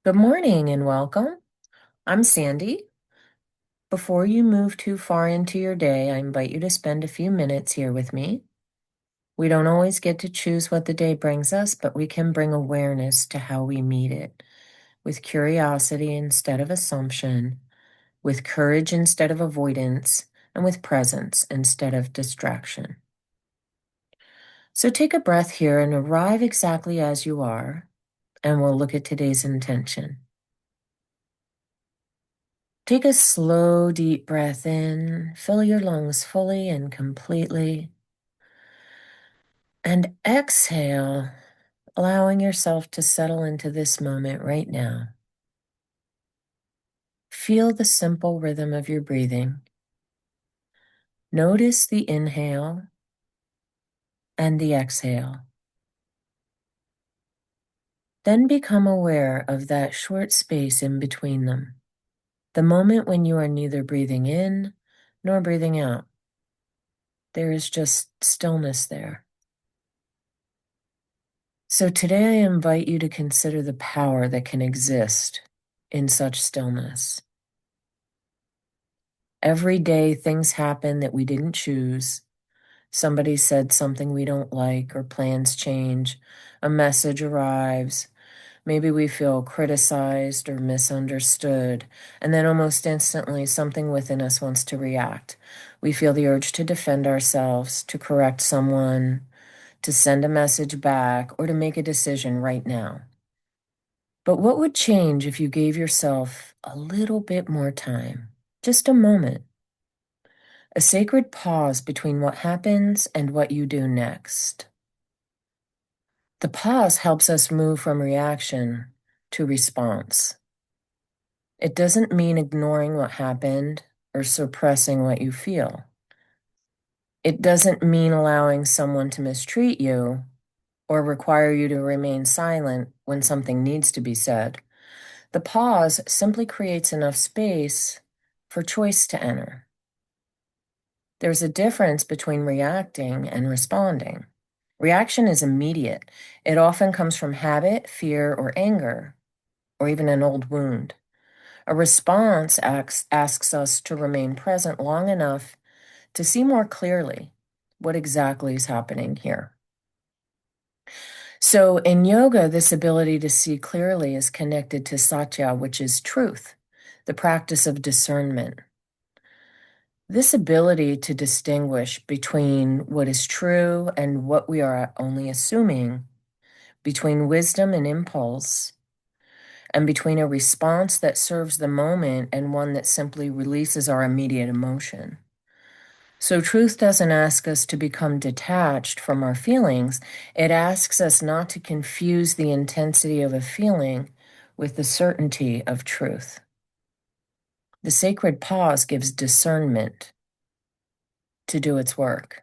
Good morning and welcome. I'm Sandy. Before you move too far into your day, I invite you to spend a few minutes here with me. We don't always get to choose what the day brings us, but we can bring awareness to how we meet it with curiosity instead of assumption, with courage instead of avoidance, and with presence instead of distraction. So take a breath here and arrive exactly as you are, and we'll look at today's intention. Take a slow, deep breath in. Fill your lungs fully and completely. And exhale, allowing yourself to settle into this moment right now. Feel the simple rhythm of your breathing. Notice the inhale and the exhale. Then become aware of that short space in between them, the moment when you are neither breathing in nor breathing out. There is just stillness there. So today I invite you to consider the power that can exist in such stillness. Every day things happen that we didn't choose. Somebody said something we don't like, or plans change, a message arrives. Maybe we feel criticized or misunderstood, and then almost instantly something within us wants to react. We feel the urge to defend ourselves, to correct someone, to send a message back, or to make a decision right now. But what would change if you gave yourself a little bit more time? Just a moment. A sacred pause between what happens and what you do next. The pause helps us move from reaction to response. It doesn't mean ignoring what happened or suppressing what you feel. It doesn't mean allowing someone to mistreat you or require you to remain silent when something needs to be said. The pause simply creates enough space for choice to enter. There's a difference between reacting and responding. Reaction is immediate. It often comes from habit, fear, or anger, or even an old wound. A response asks us to remain present long enough to see more clearly what exactly is happening here. So in yoga, this ability to see clearly is connected to satya, which is truth, the practice of discernment. This ability to distinguish between what is true and what we are only assuming, between wisdom and impulse, and between a response that serves the moment and one that simply releases our immediate emotion. So truth doesn't ask us to become detached from our feelings. It asks us not to confuse the intensity of a feeling with the certainty of truth. The sacred pause gives discernment to do its work.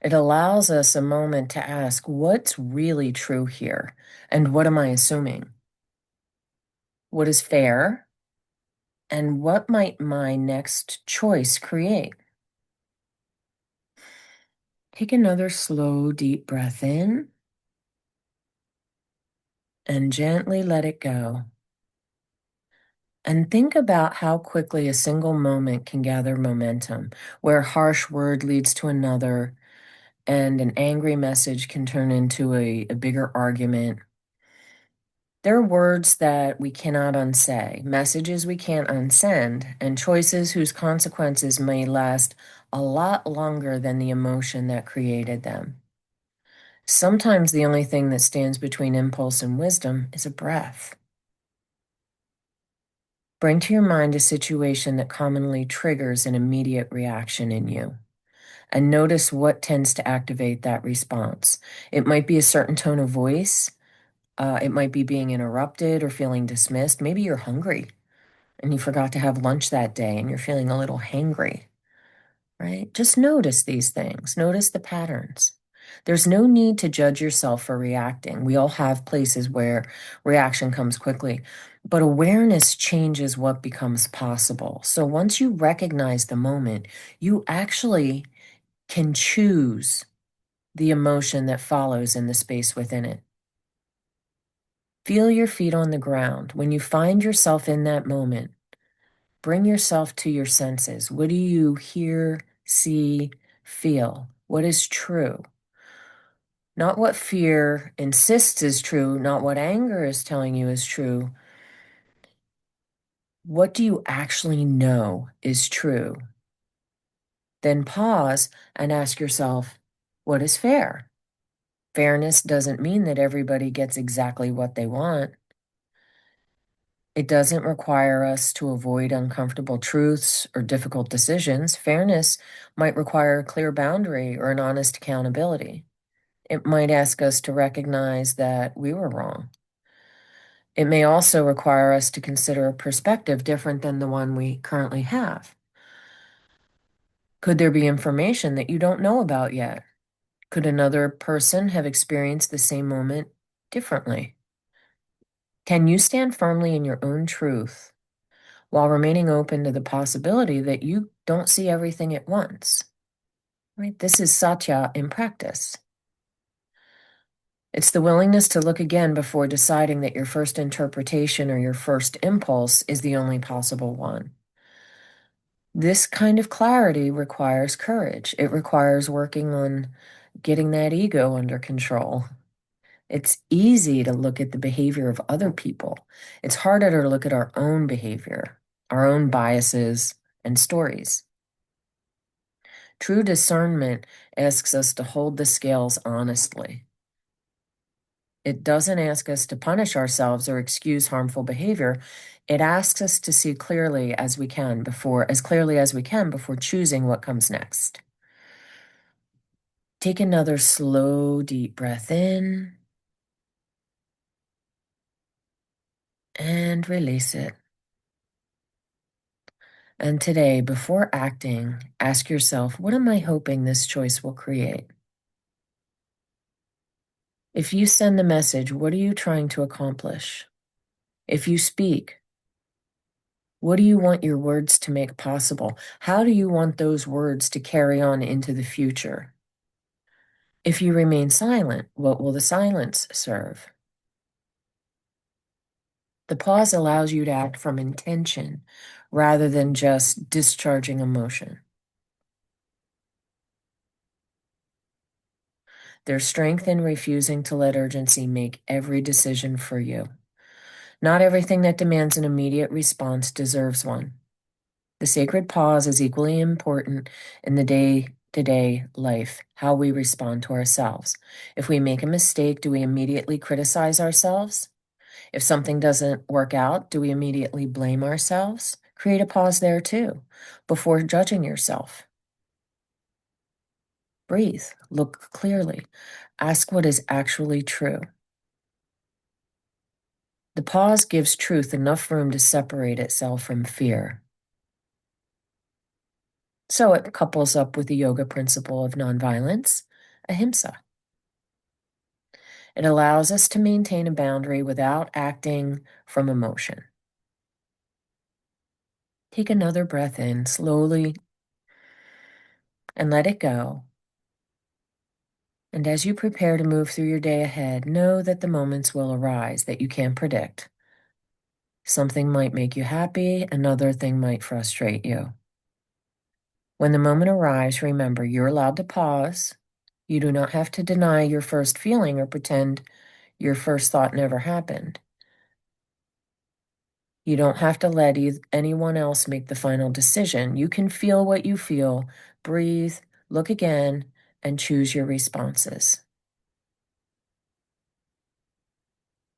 It allows us a moment to ask, what's really true here? And what am I assuming? What is fair? And what might my next choice create? Take another slow, deep breath in and gently let it go. And think about how quickly a single moment can gather momentum, where a harsh word leads to another, and an angry message can turn into a bigger argument. There are words that we cannot unsay, messages we can't unsend, and choices whose consequences may last a lot longer than the emotion that created them. Sometimes the only thing that stands between impulse and wisdom is a breath. Bring to your mind a situation that commonly triggers an immediate reaction in you, and notice what tends to activate that response. It might be a certain tone of voice. It might be being interrupted or feeling dismissed. Maybe you're hungry and you forgot to have lunch that day and you're feeling a little hangry, right? Just notice these things. Notice the patterns. There's no need to judge yourself for reacting. We all have places where reaction comes quickly, but awareness changes what becomes possible. So once you recognize the moment, you actually can choose the emotion that follows in the space within it. Feel your feet on the ground. When you find yourself in that moment, bring yourself to your senses. What do you hear, see, feel? What is true? Not what fear insists is true, not what anger is telling you is true. What do you actually know is true? Then pause and ask yourself, what is fair? Fairness doesn't mean that everybody gets exactly what they want. It doesn't require us to avoid uncomfortable truths or difficult decisions. Fairness might require a clear boundary or an honest accountability. It might ask us to recognize that we were wrong. It may also require us to consider a perspective different than the one we currently have. Could there be information that you don't know about yet? Could another person have experienced the same moment differently? Can you stand firmly in your own truth while remaining open to the possibility that you don't see everything at once? Right? This is satya in practice. It's the willingness to look again before deciding that your first interpretation or your first impulse is the only possible one. This kind of clarity requires courage. It requires working on getting that ego under control. It's easy to look at the behavior of other people. It's harder to look at our own behavior, our own biases and stories. True discernment asks us to hold the scales honestly. It doesn't ask us to punish ourselves or excuse harmful behavior. It asks us to see clearly as clearly as we can before choosing what comes next. Take another slow, deep breath in and release it. And today, before acting, ask yourself, what am I hoping this choice will create? If you send the message, what are you trying to accomplish? If you speak, what do you want your words to make possible? How do you want those words to carry on into the future? If you remain silent, what will the silence serve? The pause allows you to act from intention rather than just discharging emotion. There's strength in refusing to let urgency make every decision for you. Not everything that demands an immediate response deserves one. The sacred pause is equally important in the day-to-day life, how we respond to ourselves. If we make a mistake, do we immediately criticize ourselves? If something doesn't work out, do we immediately blame ourselves? Create a pause there too, before judging yourself. Breathe, look clearly, ask what is actually true. The pause gives truth enough room to separate itself from fear. So it couples up with the yoga principle of nonviolence, ahimsa. It allows us to maintain a boundary without acting from emotion. Take another breath in slowly and let it go. And as you prepare to move through your day ahead, know that the moments will arise that you can't predict. Something might make you happy, another thing might frustrate you. When the moment arrives, remember you're allowed to pause. You do not have to deny your first feeling or pretend your first thought never happened. You don't have to let anyone else make the final decision. You can feel what you feel, breathe, look again, and choose your responses.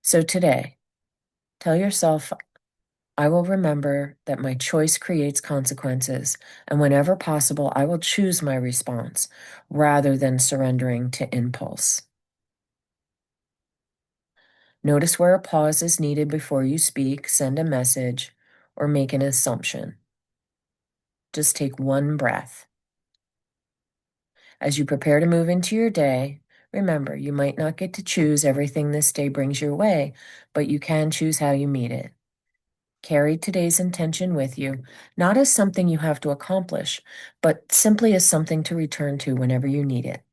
So today, tell yourself, I will remember that my choice creates consequences, and whenever possible, I will choose my response rather than surrendering to impulse. Notice where a pause is needed before you speak, send a message, or make an assumption. Just take one breath. As you prepare to move into your day, remember you might not get to choose everything this day brings your way, but you can choose how you meet it. Carry today's intention with you, not as something you have to accomplish, but simply as something to return to whenever you need it.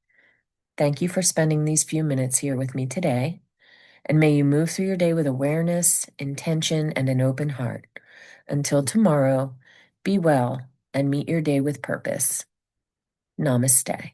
Thank you for spending these few minutes here with me today. And may you move through your day with awareness, intention, and an open heart. Until tomorrow, be well and meet your day with purpose. Namaste.